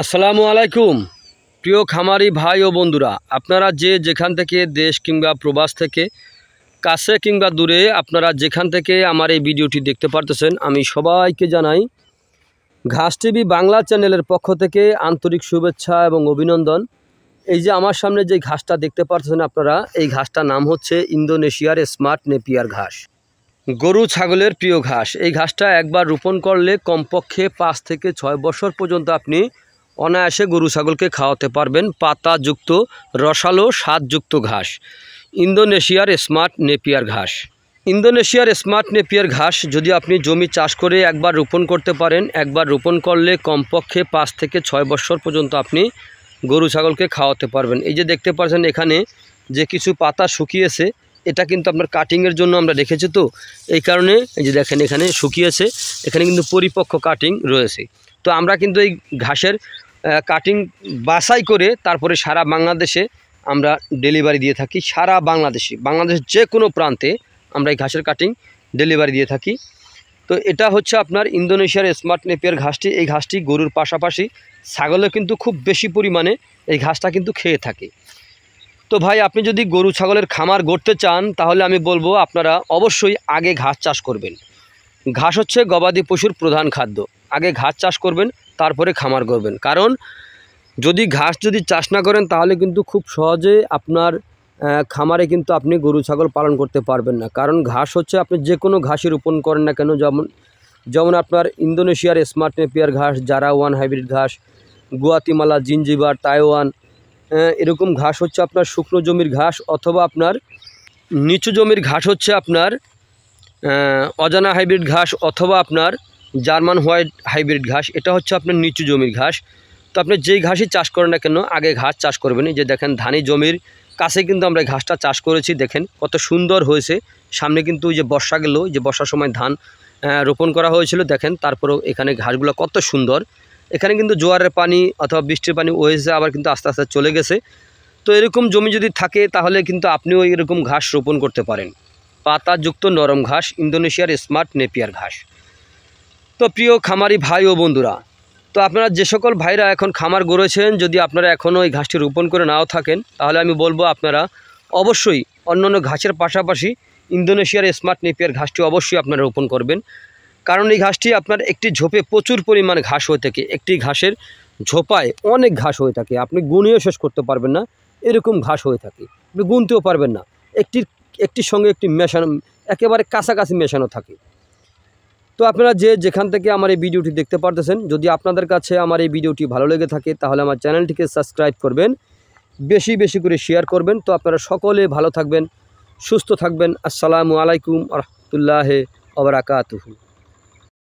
আসসালামু আলাইকুম প্রিয় খামারি ভাই ও বন্ধুরা, আপনারা যে যেখান থেকে দেশ কিংবা প্রবাস থেকে কাছে কিংবা দূরে আপনারা যেখান থেকে আমার এই ভিডিওটি দেখতে পারতেছেন, আমি সবাইকে জানাই ঘাস টিভি বাংলা চ্যানেলের পক্ষ থেকে আন্তরিক শুভেচ্ছা এবং অভিনন্দন। এই যে আমার সামনে যে ঘাসটা দেখতে পারতেছেন আপনারা, এই ঘাসটার নাম হচ্ছে ইন্দোনেশিয়ার স্মার্ট নেপিয়ার ঘাস, গরু ছাগলের প্রিয় ঘাস। এই ঘাসটা একবার রোপণ করলে কমপক্ষে 5 থেকে 6 বছর পর্যন্ত আপনি অনায়াসে গরু ছাগলকে খাওয়াতে পারবেন। পাতাযুক্ত রসালো স্বাদযুক্ত ঘাস, ইন্দোনেশিয়ার স্মার্ট নেপিয়ার ঘাস। ইন্দোনেশিয়ার স্মার্ট নেপিয়ার ঘাস যদি আপনি জমি চাষ করে একবার রোপণ করতে পারেন, একবার রোপণ করলে কমপক্ষে 5 থেকে 6 বছর পর্যন্ত আপনি গরু ছাগলকে খাওয়াতে পারবেন। এই যে দেখতে পাচ্ছেন এখানে যে কিছু পাতা শুকিয়েছে, এটা কিন্তু আপনার কাটিংয়ের জন্য আমরা রেখেছি, তো এই কারণে এই যে দেখেন এখানে শুকিয়েছে, এখানে কিন্তু পরিপক্ক কাটিং রয়েছে। তো আমরা কিন্তু এই ঘাসের কাটিং বাছাই করে তারপরে সারা বাংলাদেশে আমরা ডেলিভারি দিয়ে থাকি। সারা বাংলাদেশের যে কোনো প্রান্তে আমরা এই ঘাসের কাটিং ডেলিভারি দিয়ে থাকি। তো এটা হচ্ছে আপনার ইন্দোনেশিয়ার স্মার্ট নেপিয়ার ঘাসটি। এই ঘাসটি গরুর পাশাপাশি ছাগলেও কিন্তু খুব বেশি পরিমাণে এই ঘাসটা কিন্তু খেয়ে থাকে। তো ভাই, আপনি যদি গরু ছাগলের খামার গড়তে চান তাহলে আমি বলবো আপনারা অবশ্যই আগে ঘাস চাষ করবেন। ঘাস হচ্ছে গবাদি পশুর প্রধান খাদ্য। আগে ঘাস চাষ করবেন, তারপরে খামার করবেন। কারণ যদি ঘাস চাষ না করেন তাহলে কিন্তু খুব সহজে আপনার খামারে কিন্তু আপনি গরু ছাগল পালন করতে পারবেন না। কারণ ঘাস হচ্ছে আপনি যে কোনো ঘাসই রোপণ করেন না কেন, যেমন আপনার ইন্দোনেশিয়ার স্মার্ট নেপিয়ার ঘাস, জারাওয়ান হাইব্রিড ঘাস, গুয়াতিমালা, জিঞ্জিবার, তাইওয়ান, এরকম ঘাস হচ্ছে আপনার শুকনো জমির ঘাস, অথবা আপনার নিচু জমির ঘাস হচ্ছে আপনার অজানা হাইব্রিড ঘাস, অথবা আপনার জার্মান হোয়াইট হাইব্রিড ঘাস। এটা হচ্ছে আপনার নিচু জমির ঘাস। তো আপনি যেই ঘাসই চাষ করেন না কেন আগে ঘাস চাষ করবেন। এই যে দেখেন ধানি জমির কাছে কিন্তু আমরা ঘাসটা চাষ করেছি, দেখেন কত সুন্দর হয়েছে। সামনে কিন্তু ওই যে বর্ষা গেল, যে বর্ষার সময় ধান রোপণ করা হয়েছিল, দেখেন তারপরেও এখানে ঘাসগুলো কত সুন্দর। এখানে কিন্তু জোয়ারের পানি অথবা বৃষ্টির পানি হয়েছে, আবার কিন্তু আস্তে আস্তে চলে গেছে। তো এরকম জমি যদি থাকে তাহলে কিন্তু আপনিও এরকম ঘাস রোপণ করতে পারেন। পাতাযুক্ত নরম ঘাস, ইন্দোনেশিয়ার স্মার্ট নেপিয়ার ঘাস। তো প্রিয় খামারি ভাই ও বন্ধুরা, তো আপনারা যে সকল ভাইরা এখন খামার গড়েছেন, যদি আপনারা এখনও এই ঘাসটি রোপণ করে নাও থাকেন তাহলে আমি বলবো আপনারা অবশ্যই অন্যান্য ঘাসের পাশাপাশি ইন্দোনেশিয়ার স্মার্ট নেপিয়ার ঘাসটি অবশ্যই আপনারা রোপণ করবেন। কারণ এই ঘাসটি আপনার একটি ঝোপে প্রচুর পরিমাণ ঘাস হয়ে থাকে। একটি ঘাসের ঝোপায় অনেক ঘাস হয়ে থাকে, আপনি গুনিয়েও শেষ করতে পারবেন না, এরকম ঘাস হয়ে থাকে, আপনি গুনতেও পারবেন না। একটির সঙ্গে একটি মেশানো, একেবারে কাছাকাছি মেশানো থাকে। তো আপনারা যে যেখান থেকে আমার এই ভিডিওটি দেখতে পারতেছেন, যদি আপনাদের কাছে আমার এই ভিডিওটি ভালো লেগে থাকে তাহলে আমার চ্যানেলটিকে সাবস্ক্রাইব করবেন, বেশি বেশি করে শেয়ার করবেন। তো আপনারা সকলে ভালো থাকবেন, সুস্থ থাকবেন। আসসালামু আলাইকুম ওয়া রাহমাতুল্লাহি ওয়া বারাকাতুহু।